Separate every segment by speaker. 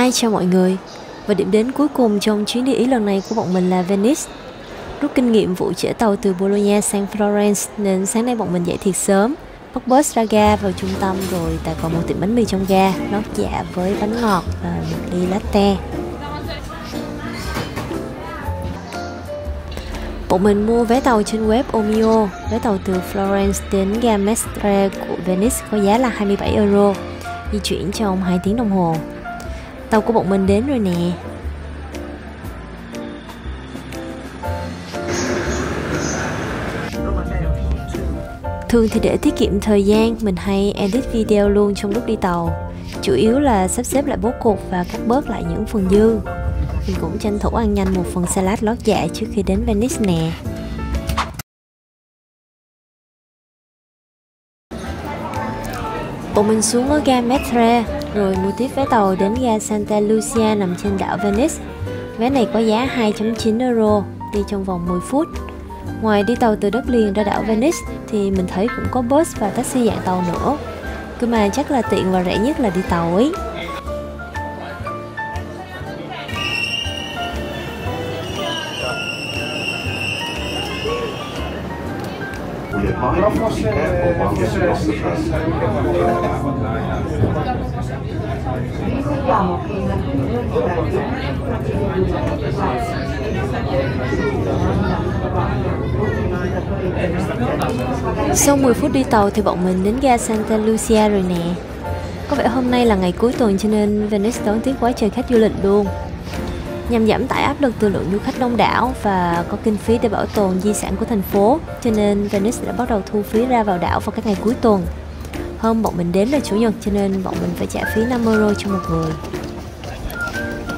Speaker 1: Hi, chào mọi người. Và điểm đến cuối cùng trong chuyến đi Ý lần này của bọn mình là Venice. Rút kinh nghiệm vụ chở tàu từ Bologna sang Florence nên sáng nay bọn mình dậy thiệt sớm, bắt bus ra ga vào trung tâm rồi tại còn một tiệm bánh mì trong ga, lót dạ với bánh ngọt và một ly latte. Bọn mình mua vé tàu trên web Omio. Vé tàu từ Florence đến ga Mestre của Venice có giá là 27 euro, di chuyển trong 2 tiếng đồng hồ. Tàu của bọn mình đến rồi nè. Thường thì để tiết kiệm thời gian, mình hay edit video luôn trong lúc đi tàu. Chủ yếu là sắp xếp lại bố cục và cắt bớt lại những phần dư. Mình cũng tranh thủ ăn nhanh một phần salad lót dạ trước khi đến Venice nè. Bọn mình xuống ở ga Mestre rồi mua tiếp vé tàu đến ga Santa Lucia nằm trên đảo Venice. Vé này có giá 2.9 euro, đi trong vòng 10 phút. Ngoài đi tàu từ đất liền ra đảo Venice thì mình thấy cũng có bus và taxi dạng tàu nữa. Cứ mà chắc là tiện và rẻ nhất là đi tàu ấy. Sau 10 phút đi tàu thì bọn mình đến ga Santa Lucia rồi nè. Có vẻ hôm nay là ngày cuối tuần cho nên Venice đón tiếp quá trời khách du lịch luôn. Nhằm giảm tải áp lực từ lượng du khách đông đảo và có kinh phí để bảo tồn di sản của thành phố, cho nên Venice đã bắt đầu thu phí ra vào đảo vào các ngày cuối tuần. Hôm bọn mình đến là chủ nhật cho nên bọn mình phải trả phí 5 euro cho một người.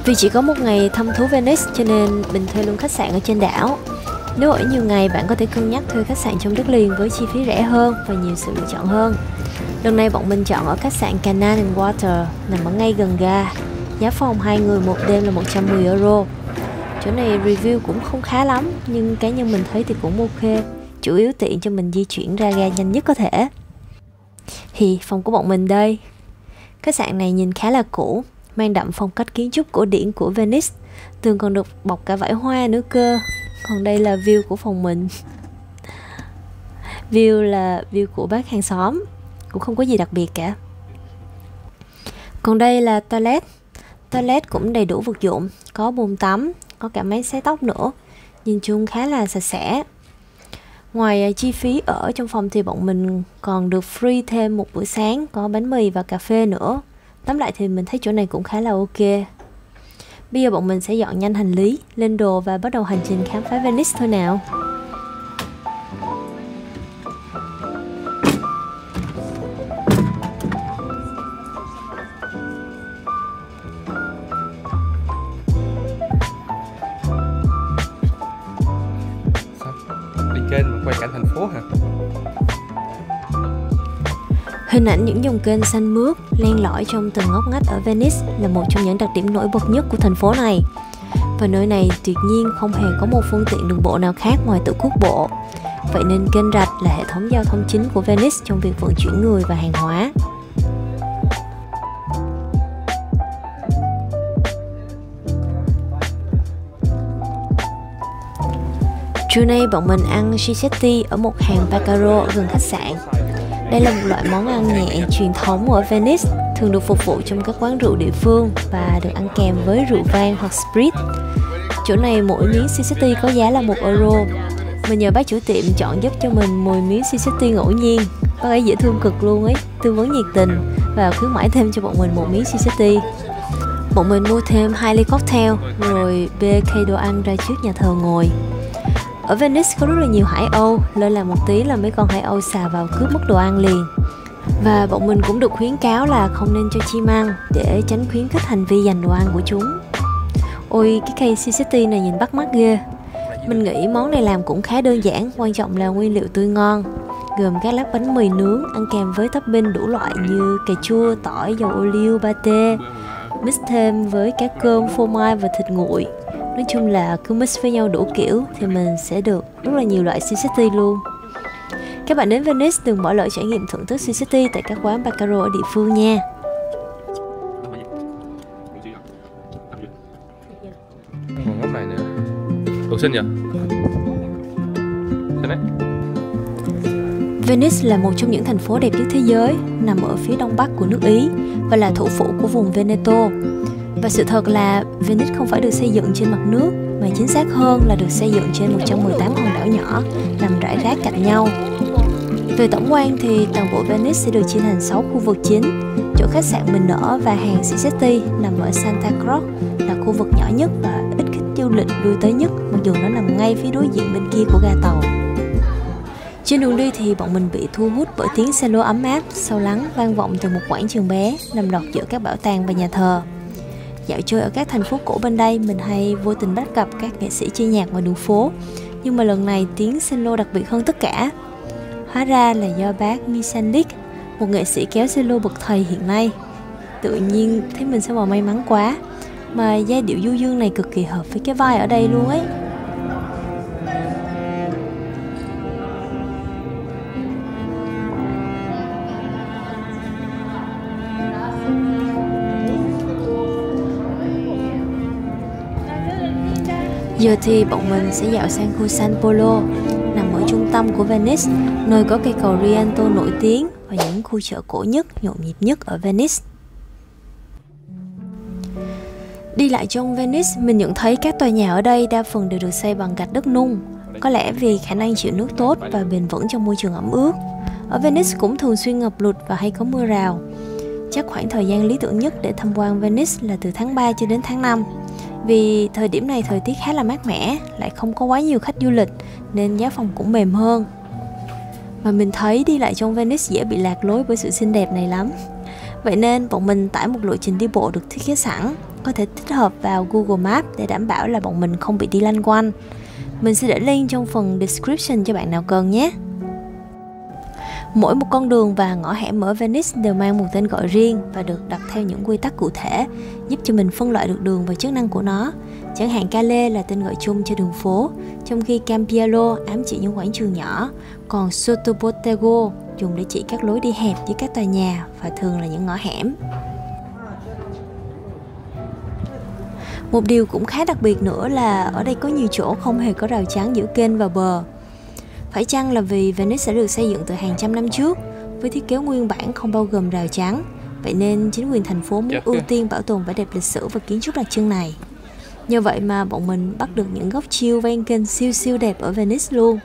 Speaker 1: Vì chỉ có một ngày thăm thú Venice cho nên mình thuê luôn khách sạn ở trên đảo. Nếu ở nhiều ngày bạn có thể cân nhắc thuê khách sạn trong đất liền với chi phí rẻ hơn và nhiều sự lựa chọn hơn. Lần này bọn mình chọn ở khách sạn Canal and Water nằm ở ngay gần ga. Giá phòng 2 người một đêm là 110 euro. Chỗ này review cũng không khá lắm, nhưng cá nhân mình thấy thì cũng ok. Chủ yếu tiện cho mình di chuyển ra ga nhanh nhất có thể. Thì phòng của bọn mình đây. Khách sạn này nhìn khá là cũ, mang đậm phong cách kiến trúc cổ điển của Venice. Tường còn được bọc cả vải hoa nữa cơ. Còn đây là view của phòng mình. View là view của bác hàng xóm, cũng không có gì đặc biệt cả. Còn đây là toilet. Toilet cũng đầy đủ vật dụng, có bồn tắm, có cả máy sấy tóc nữa. Nhìn chung khá là sạch sẽ. Ngoài chi phí ở trong phòng thì bọn mình còn được free thêm một bữa sáng, có bánh mì và cà phê nữa. Tóm lại thì mình thấy chỗ này cũng khá là ok. Bây giờ bọn mình sẽ dọn nhanh hành lý, lên đồ và bắt đầu hành trình khám phá Venice thôi nào.
Speaker 2: Đi kênh mà quay cảnh thành phố hả?
Speaker 1: Hình ảnh những dòng kênh xanh mướt len lỏi trong từng ngóc ngách ở Venice là một trong những đặc điểm nổi bật nhất của thành phố này. Và nơi này tuyệt nhiên không hề có một phương tiện đường bộ nào khác ngoài tự quốc bộ. Vậy nên kênh rạch là hệ thống giao thông chính của Venice trong việc vận chuyển người và hàng hóa. Trưa nay bọn mình ăn schizetti ở một hàng Baccaro ở gần khách sạn. Đây là một loại món ăn nhẹ truyền thống ở Venice, thường được phục vụ trong các quán rượu địa phương và được ăn kèm với rượu vang hoặc spritz. Chỗ này mỗi miếng schizetti có giá là 1 euro. Mình nhờ bác chủ tiệm chọn giúp cho mình 10 miếng schizetti ngẫu nhiên. Bác ấy dễ thương cực luôn ấy, tư vấn nhiệt tình và khuyến mãi thêm cho bọn mình một miếng schizetti. Bọn mình mua thêm 2 ly cocktail rồi bê khay đồ ăn ra trước nhà thờ ngồi. Ở Venice có rất là nhiều hải âu, lơ là một tí là mấy con hải âu xà vào cướp mất đồ ăn liền. Và bọn mình cũng được khuyến cáo là không nên cho chim ăn để tránh khuyến khích hành vi giành đồ ăn của chúng. Ôi, cái cây schizetti này nhìn bắt mắt ghê. Mình nghĩ món này làm cũng khá đơn giản, quan trọng là nguyên liệu tươi ngon. Gồm các lát bánh mì nướng ăn kèm với topping đủ loại như cà chua, tỏi, dầu ô liu, pate, mix thêm với cá cơm, phô mai và thịt nguội. Nói chung là cứ mix với nhau đủ kiểu thì mình sẽ được rất là nhiều loại schizetti luôn. Các bạn đến Venice đừng bỏ lỡ trải nghiệm thưởng thức schizetti tại các quán Baccaro ở địa phương nha.
Speaker 2: Ủa xinh nhỉ? Xinh đấy.
Speaker 1: Venice là một trong những thành phố đẹp nhất thế giới, nằm ở phía đông bắc của nước Ý và là thủ phủ của vùng Veneto. Và sự thật là Venice không phải được xây dựng trên mặt nước, mà chính xác hơn là được xây dựng trên 118 hòn đảo nhỏ nằm rải rác cạnh nhau. Về tổng quan thì toàn bộ Venice sẽ được chia thành 6 khu vực chính. Chỗ khách sạn mình ở và hàng Sisetti nằm ở Santa Croce là khu vực nhỏ nhất và ít khách du lịch lui tới nhất, mặc dù nó nằm ngay phía đối diện bên kia của ga tàu. Trên đường đi thì bọn mình bị thu hút bởi tiếng cello ấm áp, sâu lắng vang vọng từ một quảng trường bé nằm lọt giữa các bảo tàng và nhà thờ. Dạo chơi ở các thành phố cổ bên đây, mình hay vô tình bắt gặp các nghệ sĩ chơi nhạc ngoài đường phố, nhưng mà lần này tiếng cello đặc biệt hơn tất cả. Hóa ra là do bác Misanlik, một nghệ sĩ kéo cello bậc thầy hiện nay. Tự nhiên thấy mình sao mà may mắn quá, mà giai điệu du dương này cực kỳ hợp với cái vai ở đây luôn ấy. Giờ thì bọn mình sẽ dạo sang khu San Polo, nằm ở trung tâm của Venice, nơi có cây cầu Rialto nổi tiếng và những khu chợ cổ nhất, nhộn nhịp nhất ở Venice. Đi lại trong Venice, mình nhận thấy các tòa nhà ở đây đa phần đều được xây bằng gạch đất nung, có lẽ vì khả năng chịu nước tốt và bền vững trong môi trường ẩm ướt. Ở Venice cũng thường xuyên ngập lụt và hay có mưa rào. Chắc khoảng thời gian lý tưởng nhất để tham quan Venice là từ tháng 3 cho đến tháng 5. Vì thời điểm này thời tiết khá là mát mẻ, lại không có quá nhiều khách du lịch nên giá phòng cũng mềm hơn. Mà mình thấy đi lại trong Venice dễ bị lạc lối bởi sự xinh đẹp này lắm. Vậy nên bọn mình tải một lộ trình đi bộ được thiết kế sẵn, có thể tích hợp vào Google Maps để đảm bảo là bọn mình không bị đi lanh quanh. Mình sẽ để link trong phần description cho bạn nào cần nhé. Mỗi một con đường và ngõ hẻm ở Venice đều mang một tên gọi riêng và được đặt theo những quy tắc cụ thể, giúp cho mình phân loại được đường và chức năng của nó. Chẳng hạn Calle là tên gọi chung cho đường phố, trong khi Campiello ám chỉ những quảng trường nhỏ, còn Sottobottego dùng để chỉ các lối đi hẹp với các tòa nhà và thường là những ngõ hẻm. Một điều cũng khá đặc biệt nữa là ở đây có nhiều chỗ không hề có rào chắn giữa kênh và bờ. Phải chăng là vì Venice đã được xây dựng từ hàng trăm năm trước với thiết kế nguyên bản không bao gồm rào chắn, vậy nên chính quyền thành phố muốn ưu tiên bảo tồn vẻ đẹp lịch sử và kiến trúc đặc trưng này. Nhờ vậy mà bọn mình bắt được những góc chill ven kênh siêu siêu đẹp ở Venice luôn.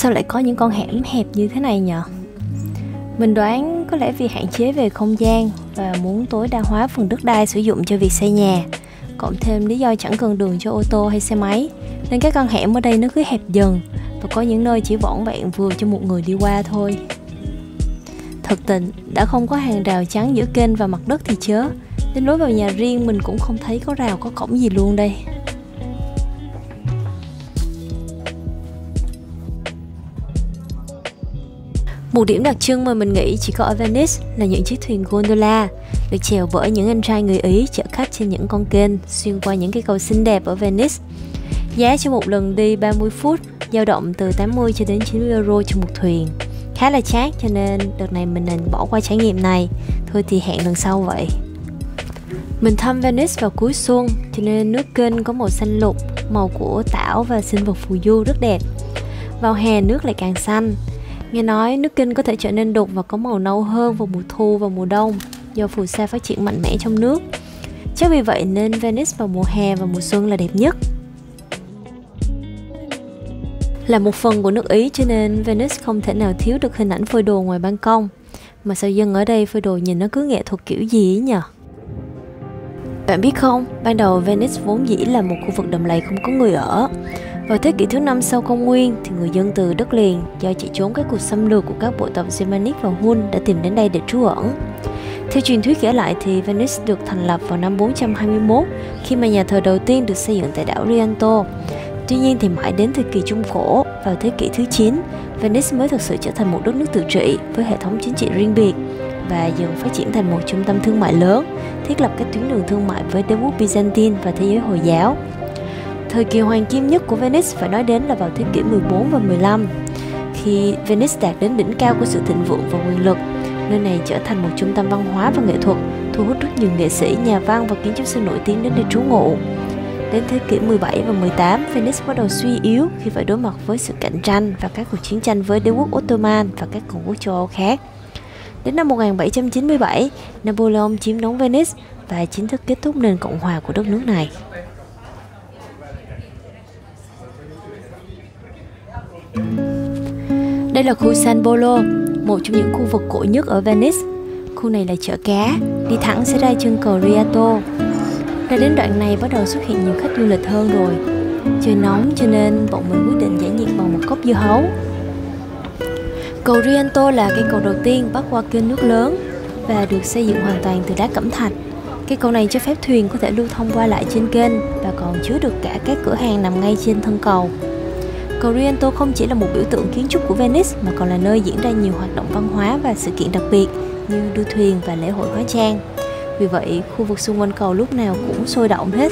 Speaker 1: sao lại có những con hẻm hẹp như thế này nhỉ? Mình đoán có lẽ vì hạn chế về không gian và muốn tối đa hóa phần đất đai sử dụng cho việc xây nhà, cộng thêm lý do chẳng cần đường cho ô tô hay xe máy, nên các con hẻm ở đây nó cứ hẹp dần và có những nơi chỉ vỏn vẹn vừa cho một người đi qua thôi. Thật tình, đã không có hàng rào chắn giữa kênh và mặt đất thì chớ, đến lối vào nhà riêng mình cũng không thấy có rào có cổng gì luôn đây. Một điểm đặc trưng mà mình nghĩ chỉ có ở Venice là những chiếc thuyền gondola được chèo bởi những anh trai người Ý chở khách trên những con kênh xuyên qua những cái cầu xinh đẹp ở Venice. Giá cho một lần đi 30 phút dao động từ 80 cho đến 90 euro cho một thuyền. Khá là chát cho nên đợt này mình nên bỏ qua trải nghiệm này. Thôi thì hẹn lần sau vậy. Mình thăm Venice vào cuối xuân cho nên nước kênh có màu xanh lục, màu của tảo và sinh vật phù du rất đẹp. Vào hè nước lại càng xanh. Nghe nói nước kênh có thể trở nên đục và có màu nâu hơn vào mùa thu và mùa đông do phù sa phát triển mạnh mẽ trong nước. Chắc vì vậy nên Venice vào mùa hè và mùa xuân là đẹp nhất. Là một phần của nước Ý cho nên Venice không thể nào thiếu được hình ảnh phơi đồ ngoài ban công. Mà sao dân ở đây phơi đồ nhìn nó cứ nghệ thuật kiểu gì ấy nhờ? Bạn biết không, ban đầu Venice vốn dĩ là một khu vực đầm lầy không có người ở. Vào thế kỷ thứ 5 sau công nguyên thì người dân từ đất liền do chạy trốn các cuộc xâm lược của các bộ tộc Germanic và Hun đã tìm đến đây để trú ẩn. Theo truyền thuyết kể lại thì Venice được thành lập vào năm 421 khi mà nhà thờ đầu tiên được xây dựng tại đảo Rialto. Tuy nhiên thì mãi đến thời kỳ Trung Cổ, vào thế kỷ thứ 9, Venice mới thực sự trở thành một đất nước tự trị với hệ thống chính trị riêng biệt và dần phát triển thành một trung tâm thương mại lớn, thiết lập các tuyến đường thương mại với đế quốc Byzantine và thế giới Hồi giáo. Thời kỳ hoàng kim nhất của Venice phải nói đến là vào thế kỷ 14 và 15, khi Venice đạt đến đỉnh cao của sự thịnh vượng và quyền lực. Nơi này trở thành một trung tâm văn hóa và nghệ thuật, thu hút rất nhiều nghệ sĩ, nhà văn và kiến trúc sư nổi tiếng đến đây trú ngụ. Đến thế kỷ 17 và 18, Venice bắt đầu suy yếu khi phải đối mặt với sự cạnh tranh và các cuộc chiến tranh với đế quốc Ottoman và các cường quốc châu Âu khác. Đến năm 1797, Napoleon chiếm đóng Venice và chính thức kết thúc nền cộng hòa của đất nước này. Đây là khu San Polo, một trong những khu vực cổ nhất ở Venice. Khu này là chợ cá, đi thẳng sẽ ra chân cầu Rialto. Ra đến đoạn này bắt đầu xuất hiện nhiều khách du lịch hơn rồi. Trời nóng cho nên bọn mình quyết định giải nhiệt bằng một cốc dưa hấu. Cầu Rialto là cây cầu đầu tiên bắc qua kênh nước lớn và được xây dựng hoàn toàn từ đá cẩm thạch. Cây cầu này cho phép thuyền có thể lưu thông qua lại trên kênh và còn chứa được cả các cửa hàng nằm ngay trên thân cầu. Cầu Rialto không chỉ là một biểu tượng kiến trúc của Venice mà còn là nơi diễn ra nhiều hoạt động văn hóa và sự kiện đặc biệt như đua thuyền và lễ hội hóa trang. Vì vậy, khu vực xung quanh cầu lúc nào cũng sôi động hết.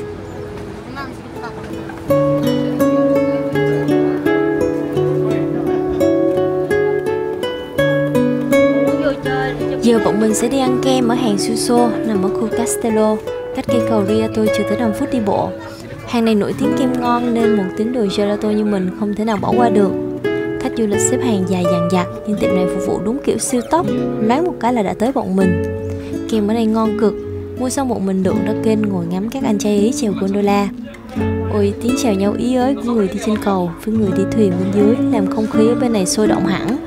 Speaker 1: Giờ bọn mình sẽ đi ăn kem ở hàng Suso nằm ở khu Castello, cách cây cầu Rialto chưa tới 5 phút đi bộ. Hàng này nổi tiếng kem ngon nên một tín đồ gelato như mình không thể nào bỏ qua được. Khách du lịch xếp hàng dài dằng dặc nhưng tiệm này phục vụ đúng kiểu siêu tốc, loáng một cái là đã tới bọn mình. Kem ở đây ngon cực. Mua xong bọn mình lượn ra kênh ngồi ngắm các anh trai Ý chèo gondola. Ôi, tiếng chào nhau ý ới của người đi trên cầu với người đi thuyền bên dưới làm không khí ở bên này sôi động hẳn.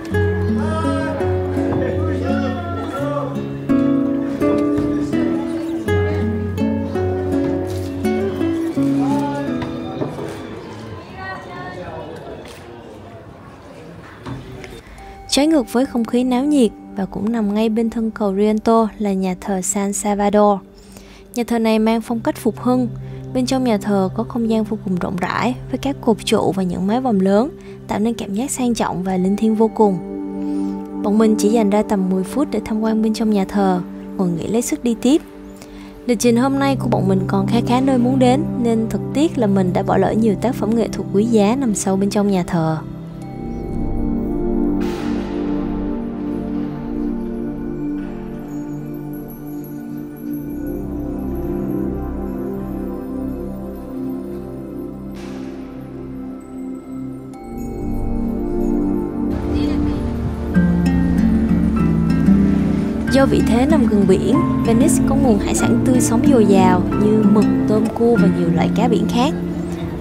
Speaker 1: Trái ngược với không khí náo nhiệt và cũng nằm ngay bên thân cầu Rialto là nhà thờ San Salvador. Nhà thờ này mang phong cách phục hưng. Bên trong nhà thờ có không gian vô cùng rộng rãi với các cột trụ và những mái vòm lớn, tạo nên cảm giác sang trọng và linh thiêng vô cùng. Bọn mình chỉ dành ra tầm 10 phút để tham quan bên trong nhà thờ, ngồi nghỉ lấy sức đi tiếp. Lịch trình hôm nay của bọn mình còn khá nơi muốn đến nên thật tiếc là mình đã bỏ lỡ nhiều tác phẩm nghệ thuật quý giá nằm sâu bên trong nhà thờ. Do vị thế nằm gần biển, Venice có nguồn hải sản tươi sống dồi dào như mực, tôm cua và nhiều loại cá biển khác.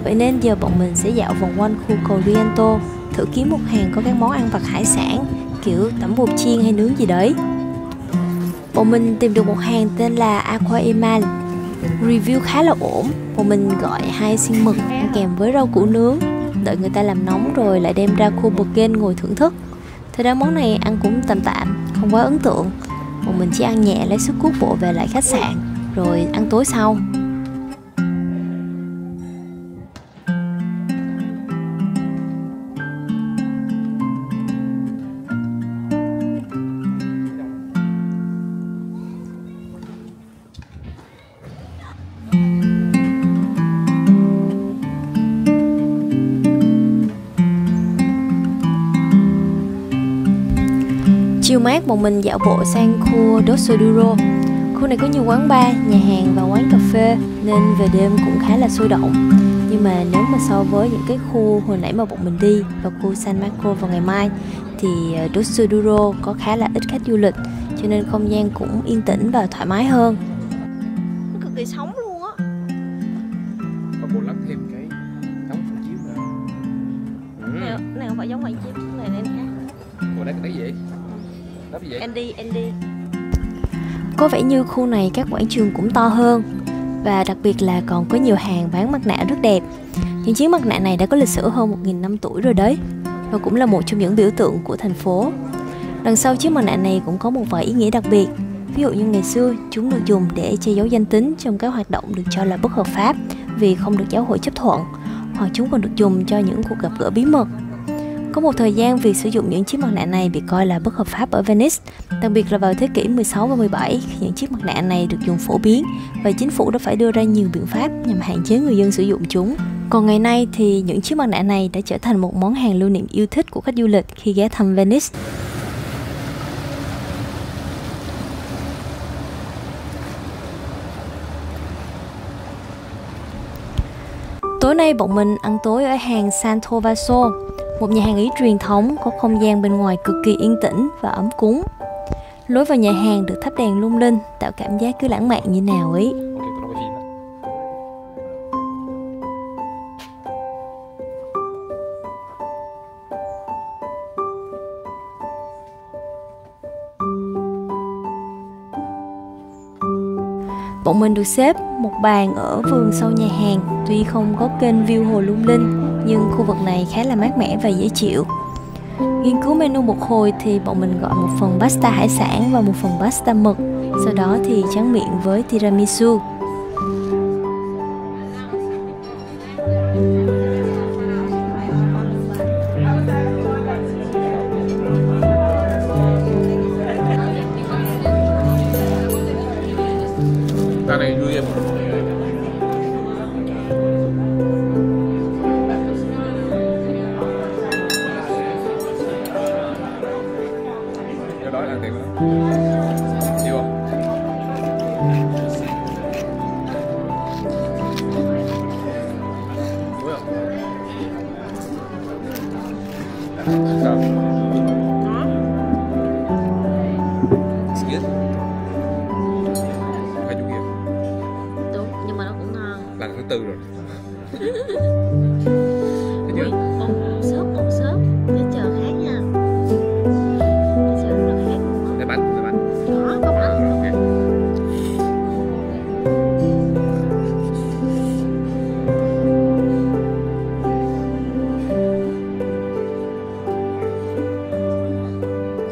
Speaker 1: Vậy nên giờ bọn mình sẽ dạo vòng quanh khu cầu Rialto, thử kiếm một hàng có các món ăn vặt hải sản, kiểu tẩm bột chiên hay nướng gì đấy. Bọn mình tìm được một hàng tên là Aqua Emal. Review khá là ổn. Bọn mình gọi 2 xiên mực ăn kèm với rau củ nướng, đợi người ta làm nóng rồi lại đem ra Kobogen ngồi thưởng thức. Thế đó món này ăn cũng tạm tạm, không quá ấn tượng. Bọn mình chỉ ăn nhẹ lấy sức cuốc bộ về lại khách sạn, rồi ăn tối sau. Chiều mát bọn mình dạo bộ sang khu Dosso Duro. Khu này có nhiều quán bar, nhà hàng và quán cà phê nên về đêm cũng khá là sôi động. Nhưng mà nếu mà so với những cái khu hồi nãy mà bọn mình đi vào khu San Marco vào ngày mai thì Dosso Duro có khá là ít khách du lịch, cho nên không gian cũng yên tĩnh và thoải mái hơn. Nó cực kỳ sống luôn á.
Speaker 2: Có bộ lắp thêm cái đóng phản chiếu nữa.
Speaker 1: Này không phải giống bạn chim, cái này khác.
Speaker 2: Ủa đấy cái gì vậy? Lắp gì vậy?
Speaker 1: Andy. Có vẻ như khu này các quảng trường cũng to hơn, và đặc biệt là còn có nhiều hàng bán mặt nạ rất đẹp. Những chiếc mặt nạ này đã có lịch sử hơn 1.000 năm tuổi rồi đấy, và cũng là một trong những biểu tượng của thành phố. Đằng sau chiếc mặt nạ này cũng có một vài ý nghĩa đặc biệt. Ví dụ như ngày xưa chúng được dùng để che giấu danh tính trong các hoạt động được cho là bất hợp pháp vì không được giáo hội chấp thuận, hoặc chúng còn được dùng cho những cuộc gặp gỡ bí mật. Có một thời gian việc sử dụng những chiếc mặt nạ này bị coi là bất hợp pháp ở Venice, đặc biệt là vào thế kỷ 16 và 17 khi những chiếc mặt nạ này được dùng phổ biến và chính phủ đã phải đưa ra nhiều biện pháp nhằm hạn chế người dân sử dụng chúng. Còn ngày nay thì những chiếc mặt nạ này đã trở thành một món hàng lưu niệm yêu thích của khách du lịch khi ghé thăm Venice. Tối nay bọn mình ăn tối ở hàng Santo Vaso, một nhà hàng Ý truyền thống có không gian bên ngoài cực kỳ yên tĩnh và ấm cúng. Lối vào nhà hàng được thắp đèn lung linh, tạo cảm giác cứ lãng mạn như nào ấy. Bọn mình được xếp một bàn ở vườn sau nhà hàng. Tuy không có kênh view hồ lung linh, nhưng khu vực này khá là mát mẻ và dễ chịu. Nghiên cứu menu một hồi thì bọn mình gọi một phần pasta hải sản và một phần pasta mực. Sau đó thì tráng miệng với tiramisu.
Speaker 2: Ra này vui em. Cái đó ăn tiền đó. Chịu không? Vui không? Sao? It's good.
Speaker 1: Đúng, nhưng mà nó cũng ngon.
Speaker 2: Lần thứ 4 rồi. Thấy chưa?
Speaker 1: Một xốp, cái chờ khác nha. Cái chờ rất là khác.
Speaker 2: Lấy bánh.
Speaker 1: Đó, có bánh.
Speaker 2: Ok.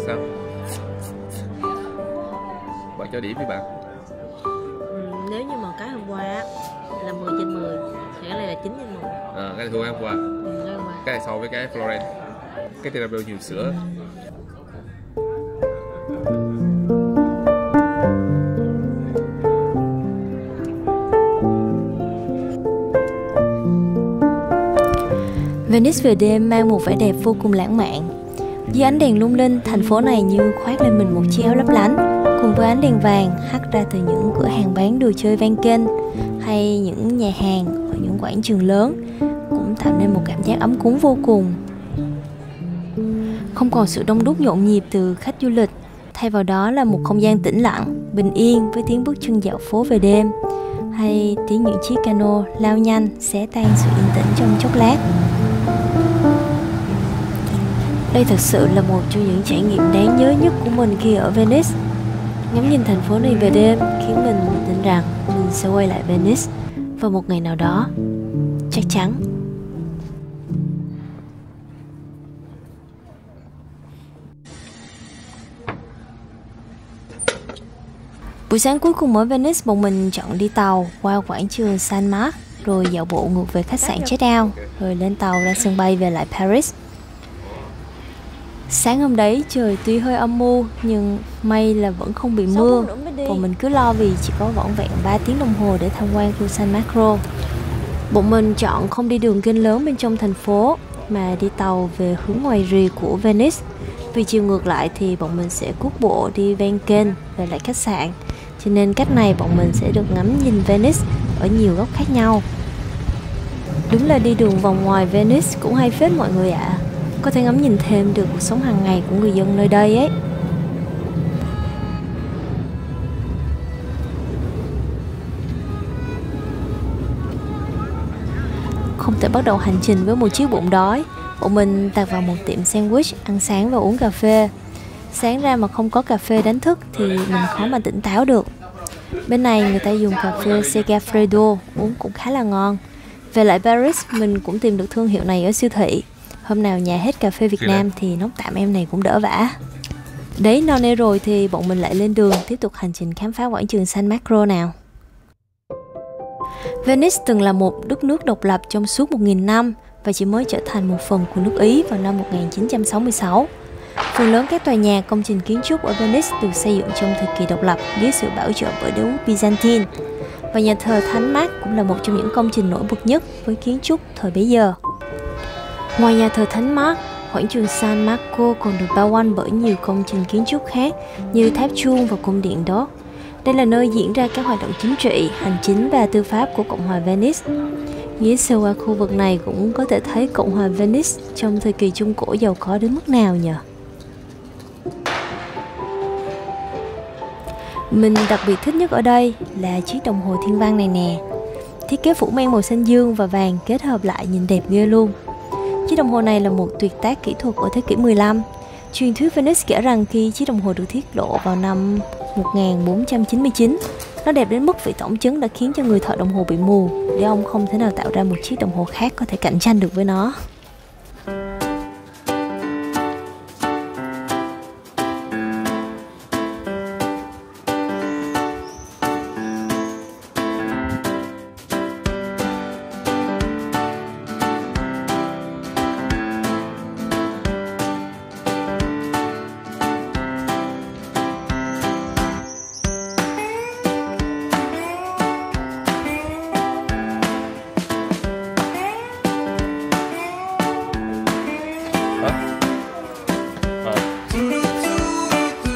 Speaker 2: Sao? Bạn cho điểm đi bạn.
Speaker 1: Nếu như mà cái hôm qua là 10/10 thì cái này là 9/10.
Speaker 2: Cái này thua hôm qua.
Speaker 1: Cái hôm qua.
Speaker 2: Cái này so với cái Florence. Cái Tiramisu nhiều sữa.
Speaker 1: Venice về đêm mang một vẻ đẹp vô cùng lãng mạn. Dưới ánh đèn lung linh, thành phố này như khoác lên mình một chiếc áo lấp lánh, cùng với ánh đèn vàng hắt ra từ những cửa hàng bán đồ chơi ven kênh hay những nhà hàng ở những quảng trường lớn, cũng tạo nên một cảm giác ấm cúng vô cùng. Không còn sự đông đúc nhộn nhịp từ khách du lịch, thay vào đó là một không gian tĩnh lặng, bình yên với tiếng bước chân dạo phố về đêm, hay tiếng những chiếc cano lao nhanh xé tan sự yên tĩnh trong chốc lát. Đây thật sự là một trong những trải nghiệm đáng nhớ nhất của mình khi ở Venice. Ngắm nhìn thành phố này về đêm khiến mình tin rằng mình sẽ quay lại Venice vào một ngày nào đó. Chắc chắn. Buổi sáng cuối cùng ở Venice, bọn mình chọn đi tàu qua quảng trường Saint Mark, rồi dạo bộ ngược về khách sạn check out, rồi lên tàu ra sân bay về lại Paris. Sáng hôm đấy trời tuy hơi âm mưu nhưng may là vẫn không bị mưa. Bọn mình cứ lo vì chỉ có vỏn vẹn 3 tiếng đồng hồ để tham quan khu San Marco. Bọn mình chọn không đi đường kênh lớn bên trong thành phố mà đi tàu về hướng ngoài rìa của Venice. Vì chiều ngược lại thì bọn mình sẽ cuốc bộ đi ven kênh về lại khách sạn. Cho nên cách này bọn mình sẽ được ngắm nhìn Venice ở nhiều góc khác nhau. Đúng là đi đường vòng ngoài Venice cũng hay phết mọi người ạ. Có thể ngắm nhìn thêm được cuộc sống hàng ngày của người dân nơi đây ấy. Không thể bắt đầu hành trình với một chiếc bụng đói. Bọn mình tạt vào một tiệm sandwich, ăn sáng và uống cà phê. Sáng ra mà không có cà phê đánh thức thì mình khó mà tỉnh táo được. Bên này người ta dùng cà phê Segafredo, uống cũng khá là ngon. Về lại Paris, mình cũng tìm được thương hiệu này ở siêu thị. Hôm nào nhà hết cà phê Việt Nam thì nốc tạm em này cũng đỡ vả. Đấy, no nê rồi thì bọn mình lại lên đường tiếp tục hành trình khám phá quảng trường San Marco nào. Venice từng là một đất nước độc lập trong suốt 1000 năm và chỉ mới trở thành một phần của nước Ý vào năm 1966. Phần lớn các tòa nhà công trình kiến trúc ở Venice được xây dựng trong thời kỳ độc lập dưới sự bảo trợ bởi đế quốc Byzantine. Và nhà thờ Thánh Mark cũng là một trong những công trình nổi bật nhất với kiến trúc thời bấy giờ. Ngoài nhà thờ Thánh Mark, quảng trường San Marco còn được bao quanh bởi nhiều công trình kiến trúc khác như tháp chuông và cung điện đó. Đây là nơi diễn ra các hoạt động chính trị, hành chính và tư pháp của Cộng hòa Venice. Ghé sơ qua khu vực này cũng có thể thấy Cộng hòa Venice trong thời kỳ Trung Cổ giàu có đến mức nào nhỉ? Mình đặc biệt thích nhất ở đây là chiếc đồng hồ thiên văn này nè. Thiết kế phủ men màu xanh dương và vàng kết hợp lại nhìn đẹp ghê luôn. Chiếc đồng hồ này là một tuyệt tác kỹ thuật ở thế kỷ 15. Truyền thuyết Venice kể rằng khi chiếc đồng hồ được tiết lộ vào năm 1499, nó đẹp đến mức vị tổng chấn đã khiến cho người thợ đồng hồ bị mù, để ông không thể nào tạo ra một chiếc đồng hồ khác có thể cạnh tranh được với nó.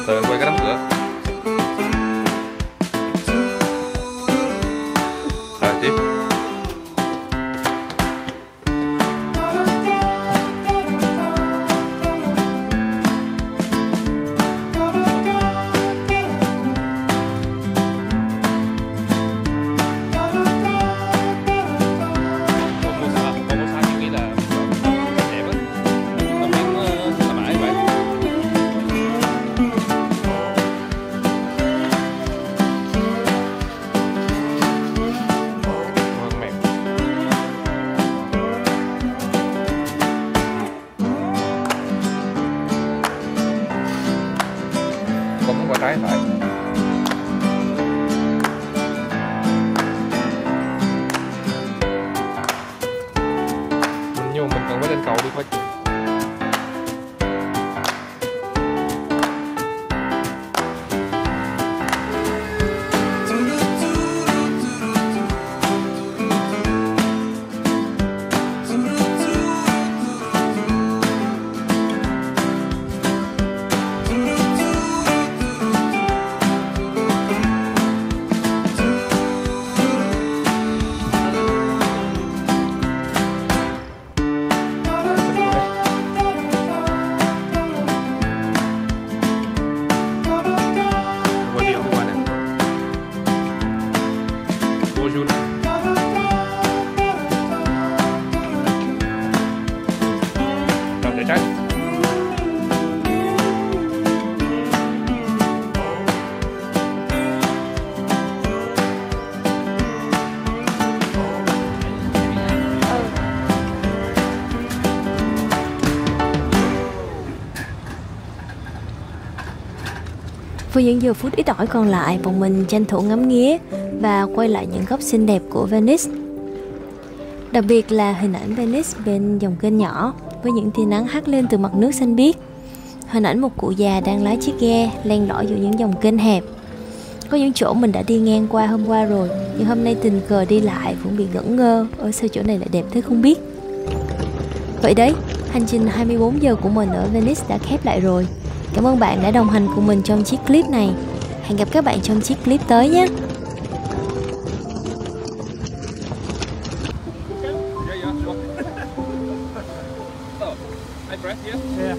Speaker 2: Rồi quay cái đóng cửa. Rồi tiếp. Con qua trái phải. Nhưng mà mình cần phải lên cầu đi qua.
Speaker 1: Với những giờ phút ít ỏi còn lại, bọn mình tranh thủ ngắm nghía và quay lại những góc xinh đẹp của Venice. Đặc biệt là hình ảnh Venice bên dòng kênh nhỏ với những tia nắng hắt lên từ mặt nước xanh biếc. Hình ảnh một cụ già đang lái chiếc ghe len lỏi giữa những dòng kênh hẹp. Có những chỗ mình đã đi ngang qua hôm qua rồi, nhưng hôm nay tình cờ đi lại vẫn bị ngẩn ngơ. Ôi sao chỗ này lại đẹp thế không biết. Vậy đấy, hành trình 24 giờ của mình ở Venice đã khép lại rồi. Cảm ơn bạn đã đồng hành cùng mình trong chiếc clip này. Hẹn gặp các bạn trong chiếc clip tới nhé.
Speaker 2: Yeah, yeah, sure. Oh, I press, yeah?
Speaker 3: Yeah.